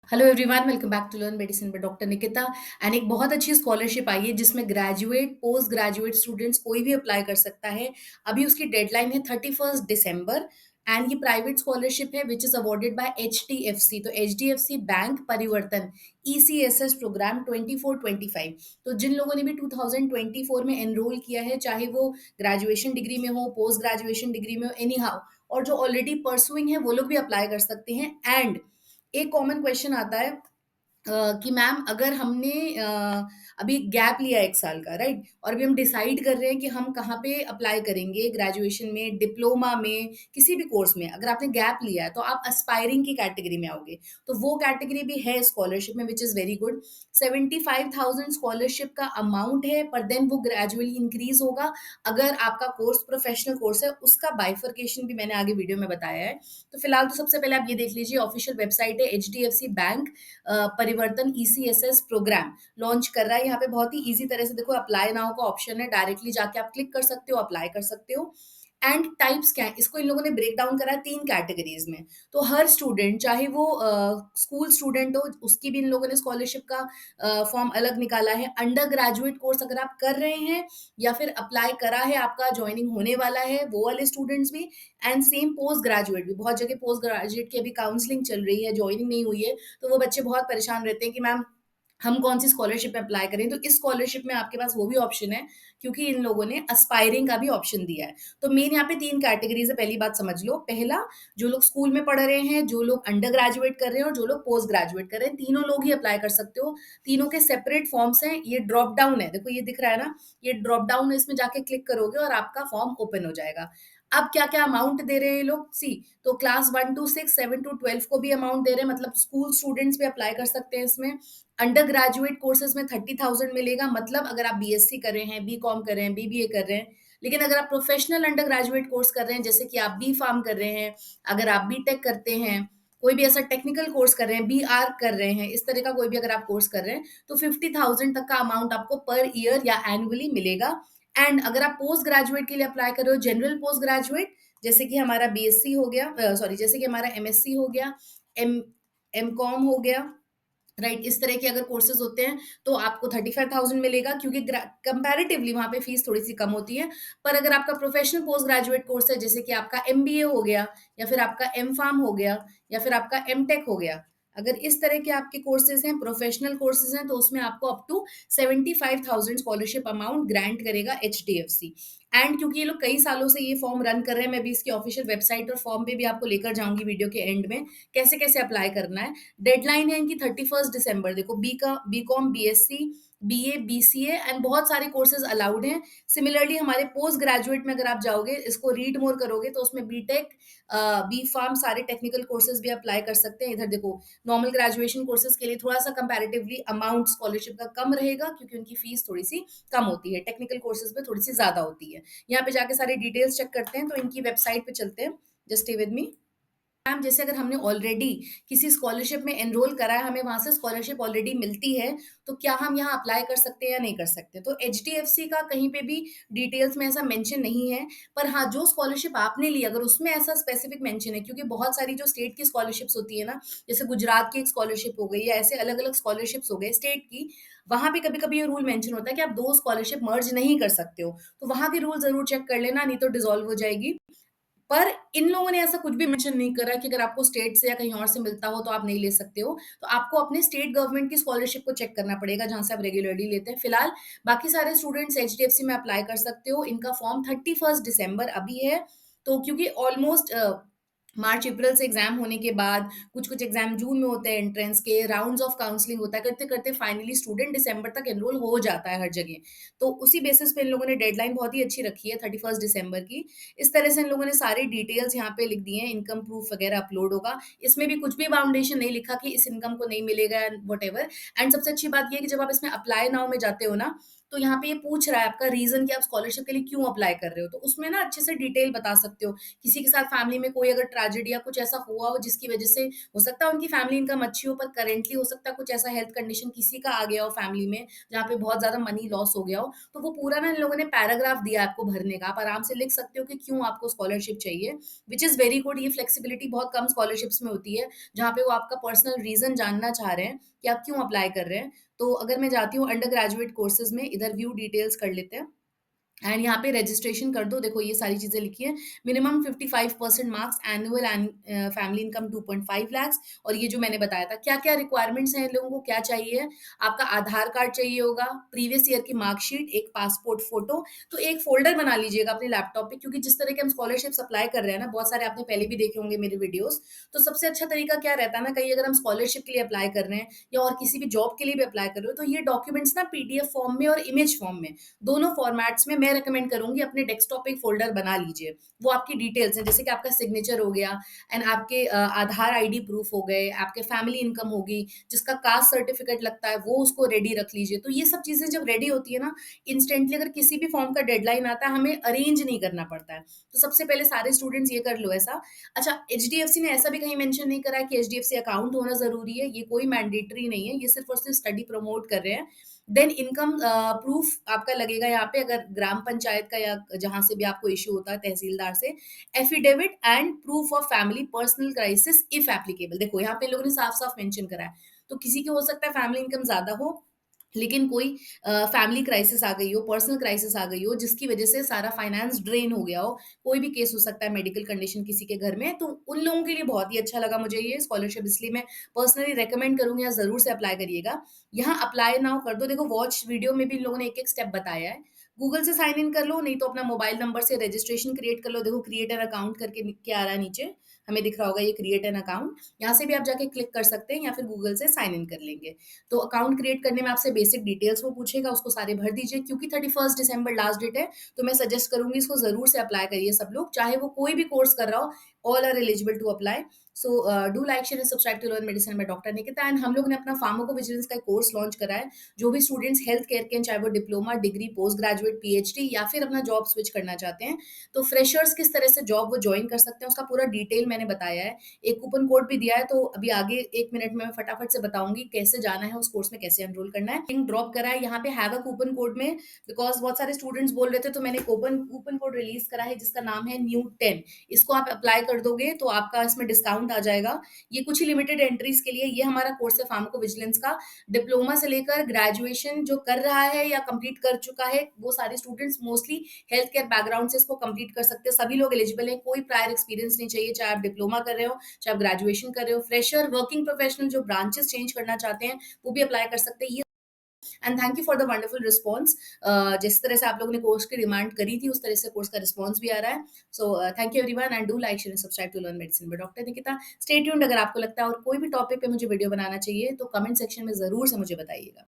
Hello everyone, welcome back to learn medicine by doctor Nikita. And एक बहुत अच्छी scholarship आई है जिसमें ग्रेजुएट पोस्ट ग्रेजुएट स्टूडेंट्स कोई भी अप्लाई कर सकता है। अभी उसकी डेडलाइन है 31 दिसंबर। एंड ये प्राइवेट स्कॉलरशिप है which is awarded bye HDFC। तो HDFC बैंक परिवर्तन ECSS प्रोग्राम 24-25। तो जिन लोगों ने भी 2024 में एनरोल किया है, चाहे वो ग्रेजुएशन डिग्री में हो, पोस्ट ग्रेजुएशन डिग्री में हो, एनी हाउ, और जो ऑलरेडी परसुइंग है वो लोग भी अप्लाई कर सकते हैं। एंड एक कॉमन क्वेश्चन आता है कि मैम अगर हमने अभी गैप लिया 1 साल का, राइट, और अभी हम डिसाइड कर रहे हैं कि हम कहाँ पे अप्लाई करेंगे, ग्रेजुएशन में, डिप्लोमा में, किसी भी कोर्स में, अगर आपने गैप लिया है तो आप अस्पायरिंग की कैटेगरी में आओगे। तो वो कैटेगरी भी है स्कॉलरशिप में which is very good. 75,000 scholarship का अमाउंट है, पर देन वो ग्रेजुअली इंक्रीज होगा अगर आपका कोर्स प्रोफेशनल कोर्स है। उसका बाइफर्केशन भी मैंने आगे वीडियो में बताया है। तो फिलहाल तो सबसे पहले आप ये देख लीजिए, ऑफिशियल वेबसाइट है HDFC बैंक परिवर्तन ECSS प्रोग्राम लॉन्च कर रहा है। यहाँ पे बहुत ही ईजी तरह से देखो, अप्लाई नाउ का ऑप्शन है, डायरेक्टली जाके आप क्लिक कर सकते हो, अप्लाई कर सकते हो। एंड टाइप्स क्या है, इसको इन लोगों ने ब्रेक डाउन करा है 3 कैटेगरीज में। तो हर स्टूडेंट, चाहे वो स्कूल स्टूडेंट हो, उसकी भी इन लोगों ने स्कॉलरशिप का फॉर्म अलग निकाला है। अंडर ग्रेजुएट कोर्स अगर आप कर रहे हैं या फिर अप्लाई करा है, आपका ज्वाइनिंग होने वाला है, वो वाले स्टूडेंट्स भी। एंड सेम पोस्ट ग्रेजुएट भी, बहुत जगह पोस्ट ग्रेजुएट की अभी काउंसलिंग चल रही है, ज्वाइनिंग नहीं हुई है, तो वो बच्चे बहुत परेशान रहते हैं कि मैम हम कौन सी स्कॉलरशिप में अप्लाई करें। तो इस स्कॉलरशिप में आपके पास वो भी ऑप्शन है, क्योंकि इन लोगों ने अस्पायरिंग का भी ऑप्शन दिया है। तो मेन यहाँ पे 3 कैटेगरीज है, पहली बात समझ लो। पहला, जो लोग स्कूल में पढ़ रहे हैं, जो लोग अंडर ग्रेजुएट कर रहे हैं, और जो लोग पोस्ट ग्रेजुएट कर रहे हैं, तीनों लोग ही अप्लाई कर सकते हो। तीनों के सेपरेट फॉर्म्स हैं। ये ड्रॉप डाउन है, देखो ये दिख रहा है ना, ये ड्रॉप डाउन है, इसमें जाके क्लिक करोगे और आपका फॉर्म ओपन हो जाएगा। अब क्या क्या अमाउंट दे रहे हैं ये लोग, सी। तो क्लास 1 to 6, 7 to 12 को भी अमाउंट दे रहे हैं, मतलब स्कूल स्टूडेंट्स भी अप्लाई कर सकते हैं इसमें। अंडर ग्रेजुएट कोर्सेज में 30,000 मिलेगा, मतलब अगर आप BSc कर रहे हैं, B.Com कर रहे हैं, BBA कर रहे हैं। लेकिन अगर आप प्रोफेशनल अंडर ग्रेजुएट कोर्स कर रहे हैं, जैसे कि आप B.Pharm कर रहे हैं, अगर आप B.Tech करते हैं, कोई भी ऐसा टेक्निकल कोर्स कर रहे हैं, B.Arch कर रहे हैं, इस तरह का कोई भी अगर आप कोर्स कर रहे हैं, तो 50,000 तक का अमाउंट आपको पर ईयर या एनुअली मिलेगा। एंड अगर आप पोस्ट ग्रेजुएट के लिए अप्लाई कर रहे हो, जनरल पोस्ट ग्रेजुएट, जैसे कि हमारा BSc हो गया, सॉरी, जैसे कि हमारा MSc हो गया, एम M.Com हो गया, राइट, इस तरह के अगर कोर्सेज होते हैं, तो आपको 35,000 मिलेगा, क्योंकि कंपैरेटिवली वहां पे फीस थोड़ी सी कम होती है। पर अगर आपका प्रोफेशनल पोस्ट ग्रेजुएट कोर्स है, जैसे कि आपका MBA हो गया, या फिर आपका M.Pharm हो गया, या फिर आपका M.Tech हो गया, अगर इस तरह के आपके कोर्सेज हैं, प्रोफेशनल कोर्सेज हैं, तो उसमें आपको up to 75,000 scholarship amount grant करेगा HDFC। एंड क्योंकि ये लोग कई सालों से ये फॉर्म रन कर रहे हैं, मैं भी इसकी ऑफिशियल वेबसाइट और फॉर्म पे भी आपको लेकर जाऊंगी वीडियो के एंड में, कैसे कैसे अप्लाई करना है। डेडलाइन है इनकी 31 दिसंबर। देखो, B.Com, BSc, BA, BCA and बहुत सारे कोर्सेज अलाउड हैं। सिमिलरली हमारे पोस्ट ग्रेजुएट में अगर आप जाओगे, इसको रीड मोर करोगे, तो उसमें B.Tech, B.Pharm, सारे टेक्निकल कोर्सेज भी अप्लाई कर सकते हैं। इधर देखो, नॉर्मल ग्रेजुएशन कोर्सेज के लिए थोड़ा सा कंपैरेटिवली अमाउंट स्कॉलरशिप का कम रहेगा, क्योंकि उनकी फीस थोड़ी सी कम होती है, टेक्निकल कोर्सेज में थोड़ी सी ज्यादा होती है। यहाँ पे जाके सारी डिटेल्स चेक करते हैं, तो इनकी वेबसाइट पे चलते हैं। Just stay with me. Ma'am, जैसे अगर हमने ऑलरेडी किसी स्कॉलरशिप में एनरोल करा है, हमें वहां से स्कॉलरशिप ऑलरेडी मिलती है, तो क्या हम यहाँ अप्लाई कर सकते हैं या नहीं कर सकते? तो HDFC का कहीं पे भी डिटेल्स में ऐसा मेंशन नहीं है। पर हाँ, जो स्कॉलरशिप आपने ली, अगर उसमें ऐसा स्पेसिफिक मेंशन है, क्योंकि बहुत सारी जो स्टेट की स्कॉलरशिप्स होती है ना, जैसे गुजरात की एक स्कॉलरशिप हो गई, या ऐसे अलग अलग स्कॉलरशिप्स हो गए स्टेट की, वहां पे कभी कभी ये रूल मेंशन होता है कि आप दो स्कॉलरशिप मर्ज नहीं कर सकते हो। तो वहां के रूल जरूर चेक कर लेना, नहीं तो डिसॉल्व हो जाएगी। पर इन लोगों ने ऐसा कुछ भी मेंशन नहीं करा कि अगर आपको स्टेट से या कहीं और से मिलता हो तो आप नहीं ले सकते हो। तो आपको अपने स्टेट गवर्नमेंट की स्कॉलरशिप को चेक करना पड़ेगा, जहां से आप रेगुलरली लेते हैं। फिलहाल बाकी सारे स्टूडेंट्स HDFC में अप्लाई कर सकते हो। इनका फॉर्म 31 दिसंबर अभी है। तो क्योंकि ऑलमोस्ट मार्च अप्रैल से एग्जाम होने के बाद, कुछ कुछ एग्जाम जून में होते हैं, एंट्रेंस के राउंड्स ऑफ काउंसलिंग होता है, करते करते फाइनली स्टूडेंट दिसंबर तक एनरोल हो जाता है हर जगह। तो उसी बेसिस पे इन लोगों ने डेडलाइन बहुत ही अच्छी रखी है 31 दिसंबर की। इस तरह से इन लोगों ने सारी डिटेल्स यहाँ पे लिख दी हैं, इनकम प्रूफ वगैरह अपलोड होगा। इसमें भी कुछ भी बाउंडेशन नहीं लिखा कि इस इनकम को नहीं मिलेगा, वट एवर। एंड सबसे अच्छी बात ये है कि जब आप इसमें अप्लाई नाउ में जाते हो ना, तो यहाँ पे ये पूछ रहा है आपका रीज़न कि आप स्कॉलरशिप के लिए क्यों अप्लाई कर रहे हो। तो उसमें ना अच्छे से डिटेल बता सकते हो। किसी के साथ फैमिली में कोई अगर ट्रेजेडी या कुछ ऐसा हुआ हो जिसकी वज़ह से हो सकता है उनकी फैमिली इनकम अच्छी हो पर करेंटली हो सकता है कुछ ऐसा हेल्थ कंडीशन किसी का आ गया हो फैमिली में, जहाँ पे बहुत ज़्यादा मनी लॉस हो गया हो। तो वो पूरा ना इन लोगों ने पैराग्राफ दिया है आपको भरने का। आप आराम से लिख सकते हो कि क्यों आपको स्कॉलरशिप चाहिए, व्हिच इज़ वेरी गुड। ये फ्लेक्सिबिलिटी बहुत कम स्कॉलरशिप्स में होती है, जहाँ पे वो आपका पर्सनल रीज़न जानना चाह रहे हैं कि आप क्यों अप्लाई कर रहे हैं। तो अगर मैं जाती हूँ अंडर ग्रेजुएट कोर्सेज़ में, इधर व्यू डिटेल्स कर लेते हैं। एंड यहाँ पे रजिस्ट्रेशन कर दो। देखो ये सारी चीज़ें लिखी है। Minimum 55% marks, annual and family income 2.5 lakhs. और ये जो मैंने बताया था, क्या-क्या रिक्वायरमेंट्स हैं इन लोगों को, क्या चाहिए? आपका आधार कार्ड चाहिए होगा, प्रीवियस ईयर की मार्कशीट, एक पासपोर्ट फ़ोटो। तो एक फ़ोल्डर बना लीजिएगा अपने लैपटॉप पे, क्योंकि जिस तरह के हम स्कॉलरशिप्स अप्लाई कर रहे हैं ना, बहुत सारे आपने पहले भी देखे होंगे मेरे वीडियोज़। तो सबसे अच्छा तरीका क्या रहता है ना, कहीं अगर हम स्कॉलरशिप के लिए अप्लाई कर रहे हैं या और किसी भी जॉब के लिए भी अप्लाई कर रहे हो, तो ये डॉक्यूमेंट्स ना पीडीएफ फॉर्म में और इमेज फॉर्म में, दोनों फॉर्मेट्स में मैं रिकमेंड करूँगी अपने डेस्कटॉप पे एक फ़ोल्डर बना लीजिए। वो आपकी डिटेल्स हैं, जैसे कि आपका सिग्नेचर हो गया एंड आपके आधार आईडी प्रूफ हो गए, आपके फैमिली इनकम होगी, जिसका कास्ट सर्टिफिकेट लगता है वो उसको रेडी रख लीजिए। तो ये सब चीज़ें जब रेडी होती है ना, इंस्टेंटली अगर किसी भी फॉर्म का डेडलाइन आता है, हमें अरेंज नहीं करना पड़ता है। तो सबसे पहले सारे स्टूडेंट्स ये कर लो ऐसा। अच्छा, एचडीएफसी ने ऐसा भी कहीं मेंशन नहीं करा है कि एचडीएफसी अकाउंट होना ज़रूरी है, ये कोई मैंडेटरी नहीं है, ये सिर्फ़ और सिर्फ़ स्टडी प्रमोट कर रहे हैं। देन इनकम प्रूफ आपका लगेगा यहाँ पे, अगर ग्राम पंचायत का या जहाँ से भी आपको इश्यू होता है तहसीलदार से, affidavit and proof of family personal crisis if applicable. देखो यहाँ पे इन लोगों ने साफ-साफ मेंशन करा है। तो किसी की हो सकता है फैमिली इनकम ज़्यादा हो, लेकिन कोई फैमिली क्राइसिस आ गई हो, पर्सनल क्राइसिस आ गई हो, जिसकी वजह से सारा फाइनेंस ड्रेन हो गया हो। कोई भी केस हो सकता है, मेडिकल कंडीशन किसी के घर में, तो उन लोगों के लिए बहुत ही अच्छा लगा मुझे ये स्कॉलरशिप, इसलिए मैं पर्सनली रिकमेंड करूँगी, यहाँ ज़रूर से अप्लाई करिएगा। यहाँ अप्लाई नाउ कर दो। देखो वॉच वीडियो में भी इन लोगों ने एक-एक स्टेप बताया है। गूगल से साइन इन कर लो, नहीं तो अपना मोबाइल नंबर से रजिस्ट्रेशन क्रिएट कर लो। देखो क्रिएट एन अकाउंट करके के आ रहा है नीचे, हमें दिख रहा होगा ये क्रिएट एन अकाउंट। यहाँ से भी आप जाके क्लिक कर सकते हैं या फिर गूगल से साइन इन कर लेंगे। तो अकाउंट क्रिएट करने में आपसे बेसिक डिटेल्स वो पूछेगा, उसको सारे भर दीजिए। क्योंकि 31 दिसंबर लास्ट डेट है, तो मैं सजेस्ट करूँगी इसको ज़रूर से अप्लाई करिए सब लोग, चाहे वो कोई भी कोर्स कर रहा हो, all are eligible to apply. So do like, share and subscribe to learn medicine by doctor Nikita. And हम लोग ने अपना फार्माकोविजिलेंस का एक कोर्स लॉन्च करा है। जो भी स्टूडेंट्स हेल्थ केयर के हैं, चाहे वो diploma, degree, post graduate, PhD या फिर अपना जॉब स्विच करना चाहते हैं, तो फ्रेशर्स किस तरह से जॉब वो जॉइन कर सकते हैं, उसका पूरा डिटेल मैंने बताया है। एक कूपन कोड भी दिया है, तो अभी आगे 1 मिनट में मैं फटाफट से बताऊँगी कैसे जाना है उस कोर्स में, कैसे एनरोल करना है। लिंक ड्रॉप करा है यहाँ पे हैव अ कूपन कोड में, बिकॉज़ बहुत सारे स्टूडेंट्स बोल रहे थे, तो मैंने कूपन कूपन कोड रिलीज़ करा है जिसका नाम है न्यू 10। इसको आप अप्लाई कर दोगे तो आपका इसमें डिस्काउंट आ जाएगा। ये कुछ ही लिमिटेड एंट्रीज़ के लिए, ये हमारा कोर्स है फार्माकोविजिलेंस का। डिप्लोमा से लेकर ग्रेजुएशन जो कर रहा है या कंप्लीट कर चुका है, वो सारे students mostly health care background से इसको कंप्लीट कर सकते हैं। सभी लोग एलिजिबल हैं, कोई प्रायर एक्सपीरियंस नहीं चाहिए, चाहे आप डिप्लोमा कर रहे हो, चाहे आप ग्रेजुएशन कर रहे हो, फ्रेशर, वर्किंग प्रोफेशनल जो ब्रांचेस चेंज करना चाहते हैं, वो भी अप्लाई कर सकते हैं। ये and thank you for the wonderful response. जिस तरह से आप लोगों ने कोर्स की डिमांड करी थी, उस तरह से कोर्स का रिस्पॉन्स भी आ रहा है। So thank you everyone and do like, share and subscribe to learn medicine by doctor Nikita. Stay tuned. अगर आपको लगता है और कोई भी टॉपिक पे मुझे वीडियो बनाना चाहिए, तो कमेंट सेक्शन में ज़रूर से मुझे बताइएगा।